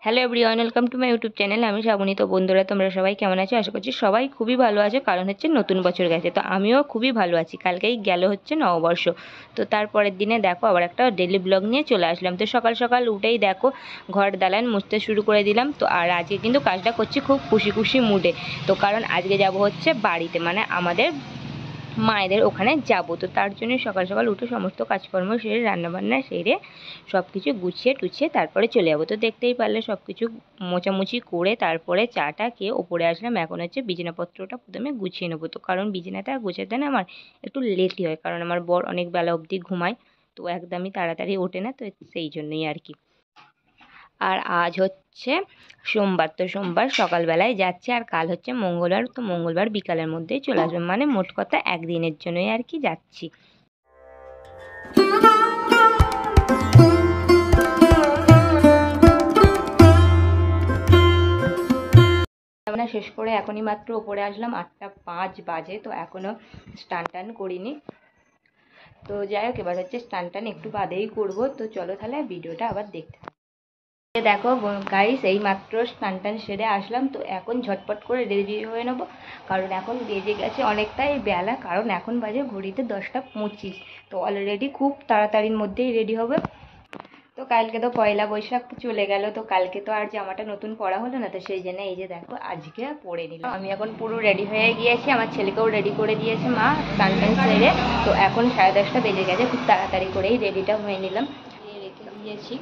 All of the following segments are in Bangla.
Hello everyone, welcome to my YouTube channel. আমি শ্রাবণী। তো বন্ধুরা, তোমরা সবাই কেমন আছো? আশা করছি সবাই খুবই ভালো আছো, কারণ হচ্ছে নতুন বছর গেছে। তো আমিও খুবই ভালো আছি। কালকেই গেল হচ্ছে নববর্ষ। তো তারপরের দিনে দেখো আবার একটা ডেলি ব্লগ নিয়ে চলে আসলাম। তো সকাল সকাল উঠেই দেখো ঘর দালান মুছতে শুরু করে দিলাম। তো আর আজকে কিন্তু কাজটা করছি খুব খুশি খুশি মুডে। তো কারণ আজকে যাব হচ্ছে বাড়িতে, মানে আমাদের মায়েদের ওখানে যাব। তো তার জন্য সকাল সকাল উঠে সমস্ত কাজকর্ম সেরে রান্নাবান্না সেরে সব কিছু গুছিয়ে টুছিয়ে তারপরে চলে যাবো। তো দেখতেই পারলে সব কিছু মোছামুছি করে তারপরে চাটা খেয়ে ওপরে আসলাম। এখন হচ্ছে বিছানাপত্রটা প্রথমে গুছিয়ে নেবো। তো কারণ বিছানাটা গোছাতে না আমার একটু লেটই হয়, কারণ আমার বর অনেক বেলা অবধি ঘুমায়, তো একদমই তাড়াতাড়ি ওঠে না। তো সেই জন্যই আর কি। আর আজ হচ্ছে সোমবার, তো সোমবার সকালবেলায় যাচ্ছে, আর কাল হচ্ছে মঙ্গলবার। তো মঙ্গলবার বিকালের মধ্যেই চলে আসবে, মানে মোট কথা একদিনের জন্যই আর কি যাচ্ছি। রান্না শেষ করে এখনই মাত্র ওপরে আসলাম, 8টা 5 বাজে। তো এখনও স্নান টান করিনি। তো যাই হোক, এবার হচ্ছে স্নান টান একটু বাদেই করবো। তো চলো তাহলে ভিডিওটা আবার দেখতে থাকো। দেখো গাইস, এই মাত্র স্নান টান সেরে আসলাম। তো এখন ঝটপট করে রেডি হয়ে নেবো, কারণ এখন বেজে গেছে অনেকটাই বেলা। কারণ এখন বাজে ঘড়িতে 10টা 25। তো অলরেডি খুব তাড়াতাড়ির মধ্যেই রেডি হবে। তো কালকে তো পয়লা বৈশাখ চলে গেল, তো কালকে তো আর জামাটা নতুন পরা হলো না। তো সেই জন্য এই যে দেখো আজকে পরে নিলাম। আমি এখন পুরো রেডি হয়ে গিয়েছি, আমার ছেলেকেও রেডি করে দিয়েছে মা স্নান টান সেরে। তো এখন 10:30টা বেজে গেছে, খুব তাড়াতাড়ি করেই রেডিটা হয়ে নিলাম, রেখে দিয়েছি।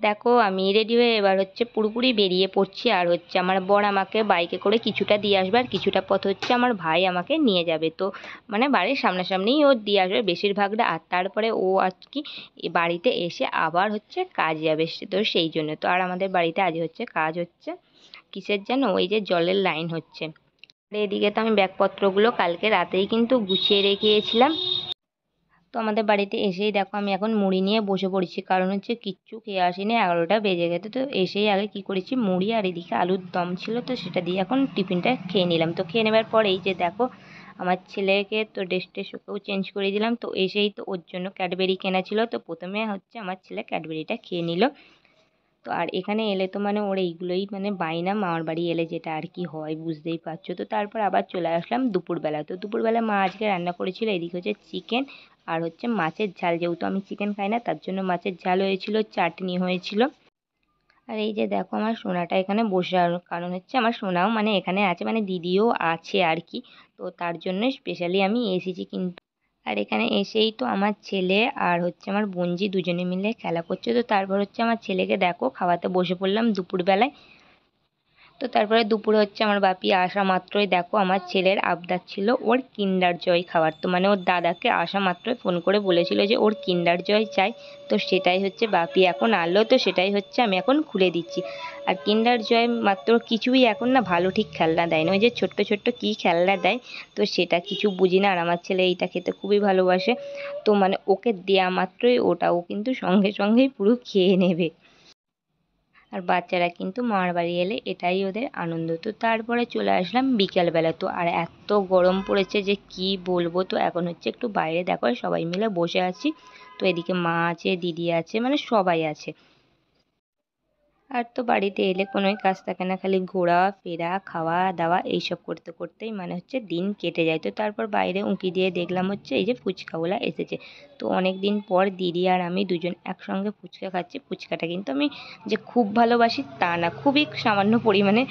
দেখো আমি রেডি হয়ে এবার হচ্ছে পুরোপুরি বেরিয়ে পড়ছি। আর হচ্ছে আমার বর আমাকে বাইকে করে কিছুটা দিয়ে আসবে, আর কিছুটা পথ হচ্ছে আমার ভাই আমাকে নিয়ে যাবে। তো মানে বাড়ির সামনাসামনিই ও দিয়ে আসবে বেশিরভাগটা। আর তারপরে ও আর কি বাড়িতে এসে আবার হচ্ছে কাজ যাবে। তো সেই জন্য তো আর আমাদের বাড়িতে আজ হচ্ছে কাজ হচ্ছে কিসের যেন, ওই যে জলের লাইন হচ্ছে। এদিকে তো আমি ব্যাগপত্রগুলো কালকে রাতেই কিন্তু গুছিয়ে রেখেছিলাম। তো আমাদের বাড়িতে এসেই দেখো আমি এখন মুড়ি নিয়ে বসে পড়েছি, কারণ হচ্ছে কিচ্ছু খেয়ে আসিনি, 11টা বেজে গেছে। তো এসেই আগে কি করেছি, মুড়ি আর এদিকে আলুর দম ছিল, তো সেটা দিয়ে এখন টিফিনটা খেয়ে নিলাম। তো খেয়ে নেবার পরেই যে দেখো আমার ছেলেকে তো ড্রেস টেস ওকেও চেঞ্জ করে দিলাম। তো এসেই তো ওর জন্য ক্যাডবেরি কেনা ছিল। তো প্রথমে হচ্ছে আমার ছেলে ক্যাডবেরিটা খেয়ে নিল। তো আর এখানে এলে তো মানে ওর এইগুলোই মানে বায়না, মামার বাড়ি এলে যেটা আর কি হয় বুঝতেই পারছো। তো তারপর আবার চলে আসলাম দুপুরবেলা। তো দুপুরবেলা মা আজকে রান্না করেছিল, এদিকে হচ্ছে চিকেন আর হচ্ছে মাছের ঝাল। যেহেতু আমি চিকেন খাই না, তার জন্য মাছের ঝাল হয়েছিল, চাটনি হয়েছিল। আর এই যে দেখো আমার সোনাটা এখানে বসে, কারণ হচ্ছে আমার সোনাও মানে এখানে আছে, মানে দিদিও আছে আর কি। তো তার জন্য স্পেশালি আমি এসেছি কিন্তু। আর এখানে এসেই তো আমার ছেলে আর হচ্ছে আমার বোনজি দুজনে মিলে খেলা করছে। তো তারপর হচ্ছে আমার ছেলেকে দেখো খাওয়াতে বসে পড়লাম দুপুরবেলায়। তো তারপরে দুপুরে হচ্ছে আমার বাপি আসা মাত্রই দেখো আমার ছেলের আবদার ছিল ওর কিন্ডার জয় খাওয়ার। তো মানে ওর দাদাকে আসা মাত্রই ফোন করে বলেছিল যে ওর কিন্ডার জয় চাই। তো সেটাই হচ্ছে বাপি এখন আনলো, তো সেটাই হচ্ছে আমি এখন খুলে দিচ্ছি। আর কিন্ডার জয় মাত্র কিছুই এখন না ভালো ঠিক খেলনা দেয় না, ওই যে ছোট্ট ছোট্ট কী খেলনা দেয়। তো সেটা কিছু বুঝি না, আর আমার ছেলে এইটা খেতে খুবই ভালোবাসে। তো মানে ওকে দেয়া মাত্রই ওটাও কিন্তু সঙ্গে সঙ্গেই পুরো খেয়ে নেবে। আর বাচ্চারা কিন্তু মামার বাড়ি এলে এটাই ওদের আনন্দ। তো তারপরে চলে আসলাম বিকেলবেলা। তো আর এত গরম পড়েছে যে কি বলবো। তো এখন হচ্ছে একটু বাইরে দেখো সবাই মিলে বসে আছি। তো এদিকে মা আছে, দিদি আছে, মানে সবাই আছে। আর তো বাড়িতে এলে কোনোই কাজ থাকে না, খালি ঘোরা ফেরা খাওয়া দাওয়া এইসব করতে করতেই মানে হচ্ছে দিন কেটে যায়। তো তারপর বাইরে উঁকি দিয়ে দেখলাম হচ্ছে এই যে ফুচকাওয়ালা এসেছে। তো অনেক দিন পর দিদি আর আমি দুজন একসঙ্গে ফুচকা খাচ্ছি। ফুচকাটা কিন্তু আমি যে খুব ভালোবাসি তা না, খুবই সামান্য পরিমাণে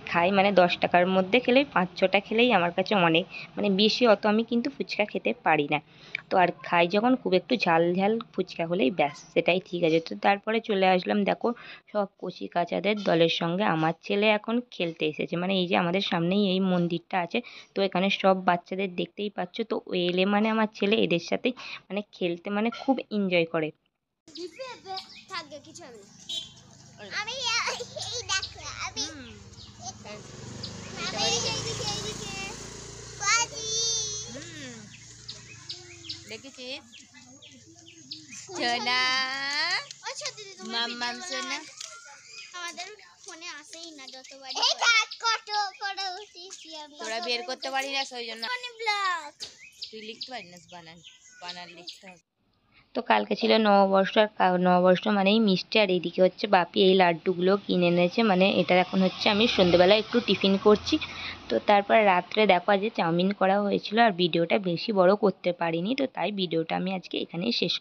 খাই, মানে 10 টাকার মধ্যে খেলেই 5-6টা খেলেই আমার কাছে অনেক, মানে বেশি অত আমি কিন্তু ফুচকা খেতে পারি না। তো আর খাই যখন খুব একটু ঝাল ঝাল ফুচকা হলেই ব্যাস সেটাই ঠিক আছে। তো তারপরে চলে আসলাম দেখো সব কচি কাচাদের দলের সঙ্গে আমার ছেলে এখন খেলতে এসেছে, মানে এই যে আমাদের সামনেই এই মন্দিরটা আছে। তো এখানে সব বাচ্চাদের দেখতেই পাচ্ছ। তো এলে মানে আমার ছেলে এদের সাথেই মানে খেলতে মানে খুব এনজয় করে। দেখেছিস সোনা, মাম্মাম সোনা আমাদের ফোনে আসেই না যতবার তোরা বের করতে পারি না, সেই জন্য ব্লগ তুই লিখতে পারি না, বানান বানান লিখতে হবে। তো কালকে ছিল নববর্ষ, আর নববর্ষ মানেই মিষ্টি, আর এইদিকে হচ্ছে বাপি এই লাড্ডুগুলো কিনে এনেছে, মানে এটা এখন হচ্ছে আমি সন্ধ্যেবেলা একটু টিফিন করছি। তো তারপর রাত্রে দেখো যে চাউমিন করা হয়েছিল, আর ভিডিওটা বেশি বড় করতে পারিনি, তো তাই ভিডিওটা আমি আজকে এখানেই শেষ